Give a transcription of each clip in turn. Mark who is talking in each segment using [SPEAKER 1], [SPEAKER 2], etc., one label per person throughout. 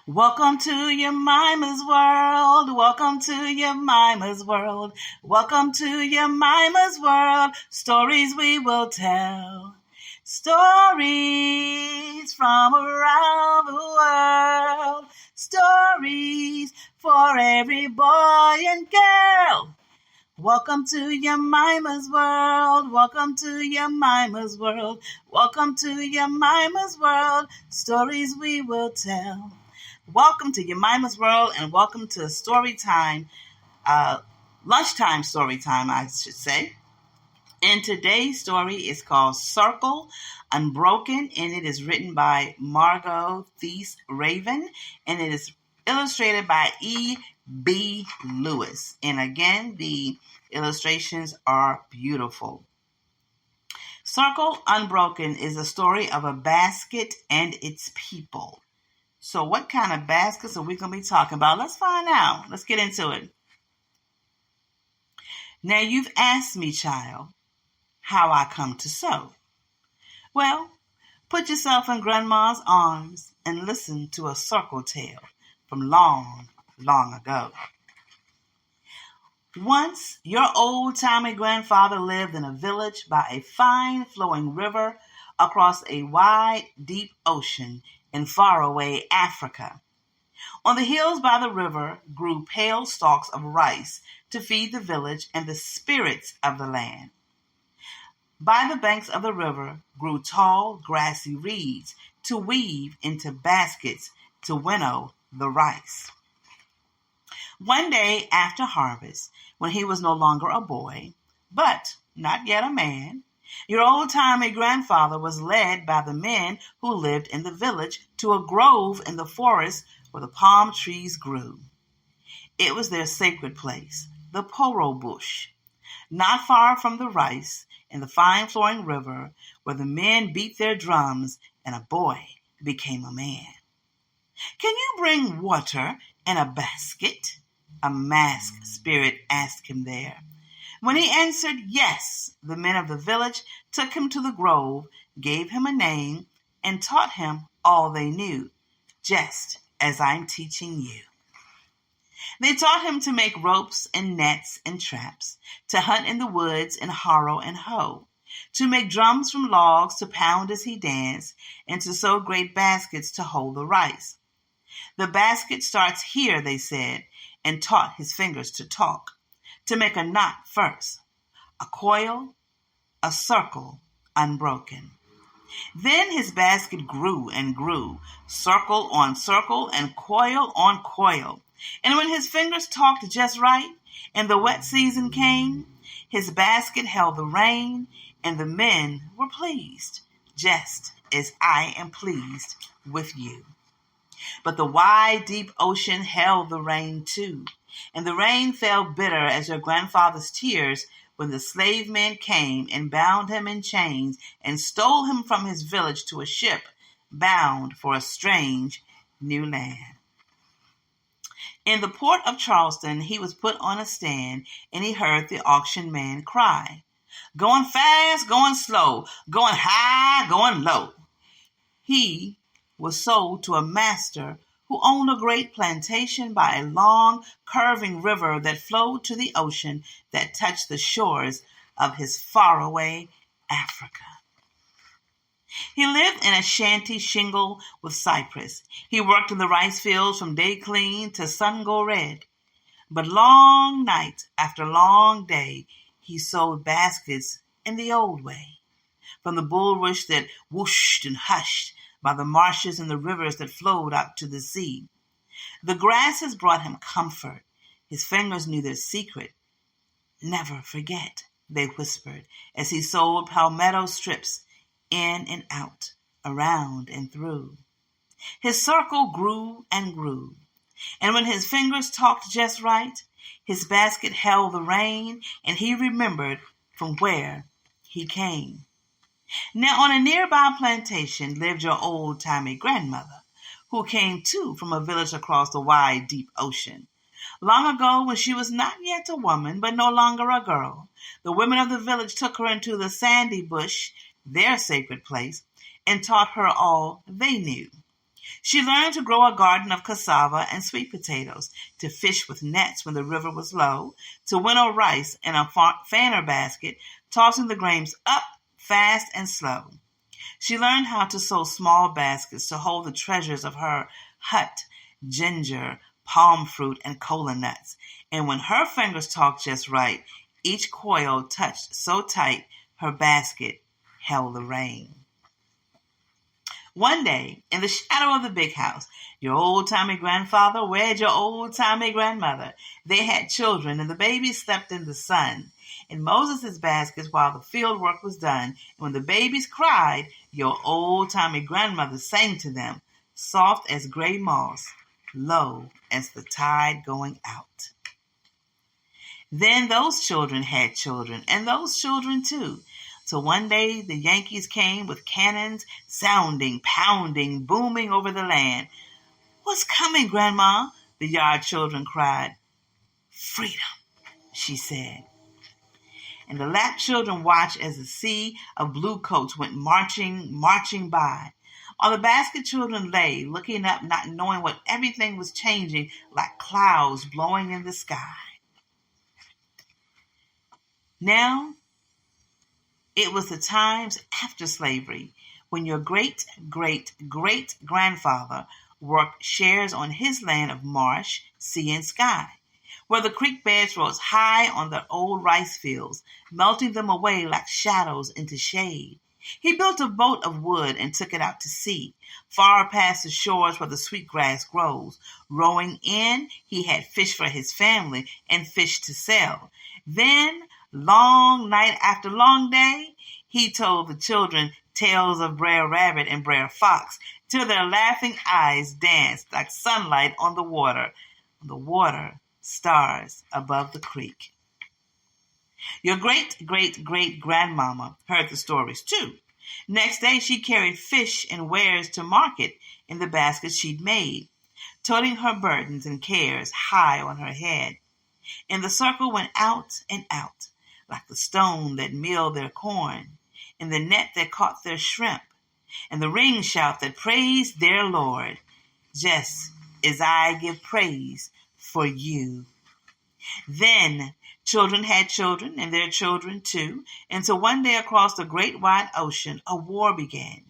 [SPEAKER 1] Welcome to your Mima's world. Welcome to your Mima's world. Welcome to your Mima's world. Stories we will tell. Stories from around the world. Stories for every boy and girl. Welcome to your Mima's world. Welcome to your Mima's world. Welcome to your Mima's world. Stories we will tell. Welcome to your Mima's world and welcome to story time, lunchtime story time, I should say. And today's story is called Circle, Unbroken, and it is written by Margot Thies Raven, and it is illustrated by E.B. Lewis. And again, the illustrations are beautiful. Circle, Unbroken is a story of a basket and its people. So what kind of baskets are we going to be talking about? Let's find out. Let's get into it. Now, you've asked me, child, how I come to sew. Well, put yourself in Grandma's arms and listen to a circle tale from long, long ago. Once, your old-timey grandfather lived in a village by a fine flowing river across a wide, deep ocean in faraway Africa. On the hills by the river grew pale stalks of rice to feed the village and the spirits of the land. By the banks of the river grew tall, grassy reeds to weave into baskets to winnow the rice. One day after harvest, when he was no longer a boy, but not yet a man, your old-timey grandfather was led by the men who lived in the village to a grove in the forest where the palm trees grew. It was their sacred place, the poro bush, not far from the rice in the fine flowing river where the men beat their drums and a boy became a man. "Can you bring water in a basket?" a masked spirit asked him there. When he answered yes, the men of the village took him to the grove, gave him a name, and taught him all they knew, just as I'm teaching you. They taught him to make ropes and nets and traps, to hunt in the woods and harrow and hoe, to make drums from logs to pound as he danced, and to sew great baskets to hold the rice. The basket starts here, they said, and taught his fingers to talk. To make a knot first, a coil, a circle, unbroken. Then his basket grew and grew, circle on circle and coil on coil. And when his fingers talked just right and the wet season came, his basket held the rain and the men were pleased, just as I am pleased with you. But the wide, deep ocean held the rain too. And the rain fell bitter as your grandfather's tears when the slave men came and bound him in chains and stole him from his village to a ship bound for a strange new land. In the port of Charleston, he was put on a stand and he heard the auction man cry, "Going fast, going slow, going high, going low." He was sold to a master who owned a great plantation by a long, curving river that flowed to the ocean that touched the shores of his faraway Africa. He lived in a shanty shingle with cypress. He worked in the rice fields from day clean to sun go red. But long night after long day, he sewed baskets in the old way, from the bulrush that whooshed and hushed by the marshes and the rivers that flowed out to the sea. The grasses brought him comfort. His fingers knew their secret. "Never forget," they whispered, as he sewed palmetto strips in and out, around and through. His circle grew and grew, and when his fingers talked just right, his basket held the rain, and he remembered from where he came. Now, on a nearby plantation lived your old-timey grandmother, who came too from a village across the wide, deep ocean. Long ago, when she was not yet a woman, but no longer a girl, the women of the village took her into the sandy bush, their sacred place, and taught her all they knew. She learned to grow a garden of cassava and sweet potatoes, to fish with nets when the river was low, to winnow rice in a fanner basket, tossing the grains up fast and slow. She learned how to sew small baskets to hold the treasures of her hut, ginger, palm fruit, and cola nuts. And when her fingers talked just right, each coil touched so tight her basket held the rain. One day, in the shadow of the big house, your old-timey grandfather wed your old-timey grandmother. They had children, and the babies slept in the sun in Moses' baskets while the field work was done. And when the babies cried, your old-timey grandmother sang to them, soft as gray moss, low as the tide going out. Then those children had children, and those children too. So one day the Yankees came with cannons sounding, pounding, booming over the land. "What's coming, Grandma?" the yard children cried. "Freedom," she said. And the lap children watched as a sea of blue coats went marching by, while the basket children lay, looking up, not knowing what everything was changing like clouds blowing in the sky. Now, it was the times after slavery when your great-great-great-grandfather worked shares on his land of marsh, sea, and sky, where the creek beds rose high on the old rice fields, melting them away like shadows into shade. He built a boat of wood and took it out to sea, far past the shores where the sweet grass grows. Rowing in, he had fish for his family and fish to sell. Then, long night after long day, he told the children tales of Brer Rabbit and Brer Fox, till their laughing eyes danced like sunlight on the water stars above the creek. Your great-great-great-grandmama heard the stories too. Next day she carried fish and wares to market in the basket she'd made, toting her burdens and cares high on her head. And the circle went out and out, like the stone that milled their corn, and the net that caught their shrimp, and the ring shout that praised their Lord, just as I give praise for you. Then children had children, and their children too, until one day across the great wide ocean a war began.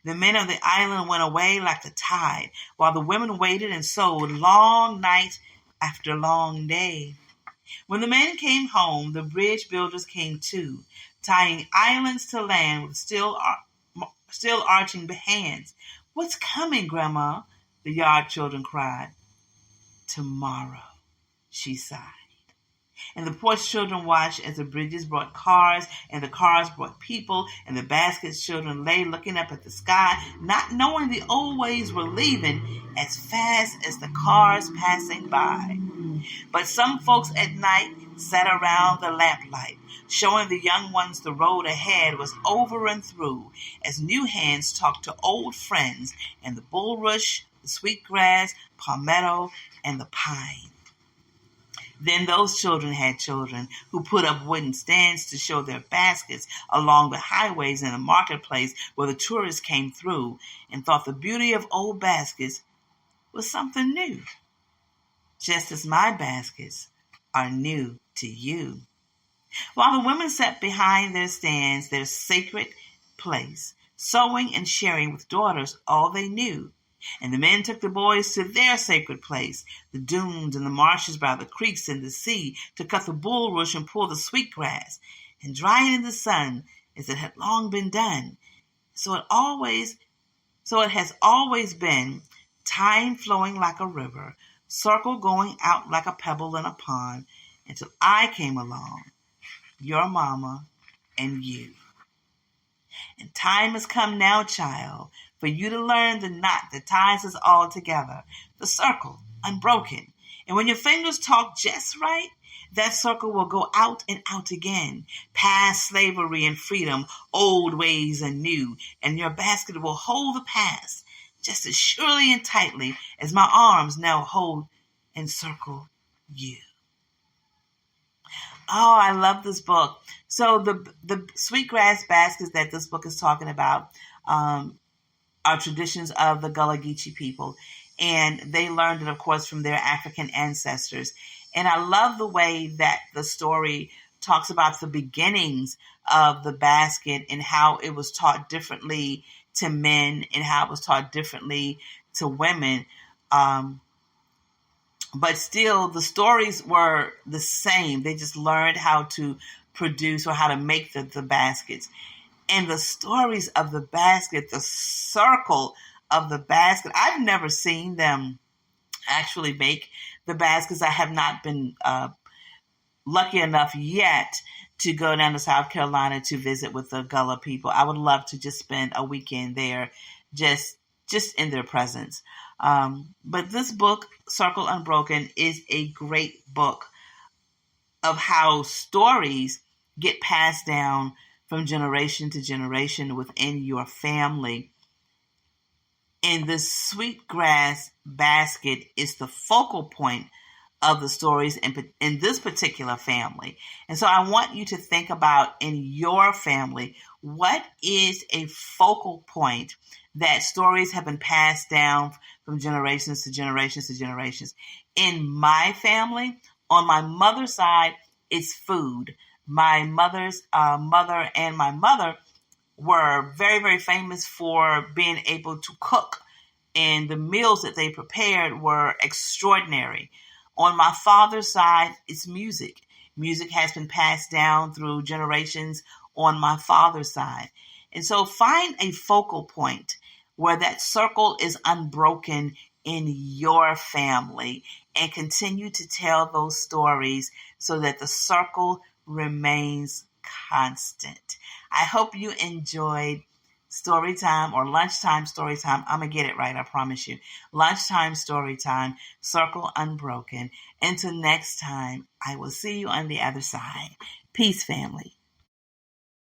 [SPEAKER 1] The men of the island went away like the tide, while the women waited and sewed long night after long day. When the men came home, the bridge builders came too, tying islands to land with still arching hands. "What's coming, Grandma?" the yard children cried. "Tomorrow," she sighed. And the porch children watched as the bridges brought cars, and the cars brought people, and the baskets children lay looking up at the sky, not knowing the old ways were leaving as fast as the cars passing by. But some folks at night sat around the lamplight, showing the young ones the road ahead was over and through, as new hands talked to old friends, and the bulrush, the sweetgrass, palmetto, and the pine. Then those children had children who put up wooden stands to show their baskets along the highways in the marketplace where the tourists came through, and thought the beauty of old baskets was something new, just as my baskets are new to you. While the women sat behind their stands, their sacred place, sewing and sharing with daughters all they knew. And the men took the boys to their sacred place, the dunes and the marshes by the creeks and the sea, to cut the bulrush and pull the sweetgrass, and dry it in the sun as it had long been done. So it has always been, time flowing like a river, circle going out like a pebble in a pond, until I came along, your mama and you. And time has come now, child, for you to learn the knot that ties us all together, the circle, unbroken. And when your fingers talk just right, that circle will go out and out again, past slavery and freedom, old ways and new, and your basket will hold the past just as surely and tightly as my arms now hold and circle you. Oh, I love this book. So the sweetgrass baskets that this book is talking about, traditions of the Gullah Geechee people. And they learned it, of course, from their African ancestors. And I love the way that the story talks about the beginnings of the basket and how it was taught differently to men and how it was taught differently to women. But still, the stories were the same. They just learned how to produce or how to make the baskets. And the stories of the basket, the circle of the basket, I've never seen them actually make the baskets. I have not been lucky enough yet to go down to South Carolina to visit with the Gullah people. I would love to just spend a weekend there, just in their presence. But this book, Circle Unbroken, is a great book of how stories get passed down from generation to generation within your family. And this sweetgrass basket is the focal point of the stories in this particular family. And so I want you to think about, in your family, what is a focal point that stories have been passed down from generations to generations to generations. In my family, on my mother's side, it's food. My mother's mother and my mother were very, very famous for being able to cook, and the meals that they prepared were extraordinary. On my father's side, it's music. Music has been passed down through generations on my father's side. And so find a focal point where that circle is unbroken in your family and continue to tell those stories so that the circle remains constant. I hope you enjoyed story time or lunchtime story time. I'm going to get it right, I promise you. Lunchtime story time, Circle Unbroken. Until next time, I will see you on the other side. Peace, family.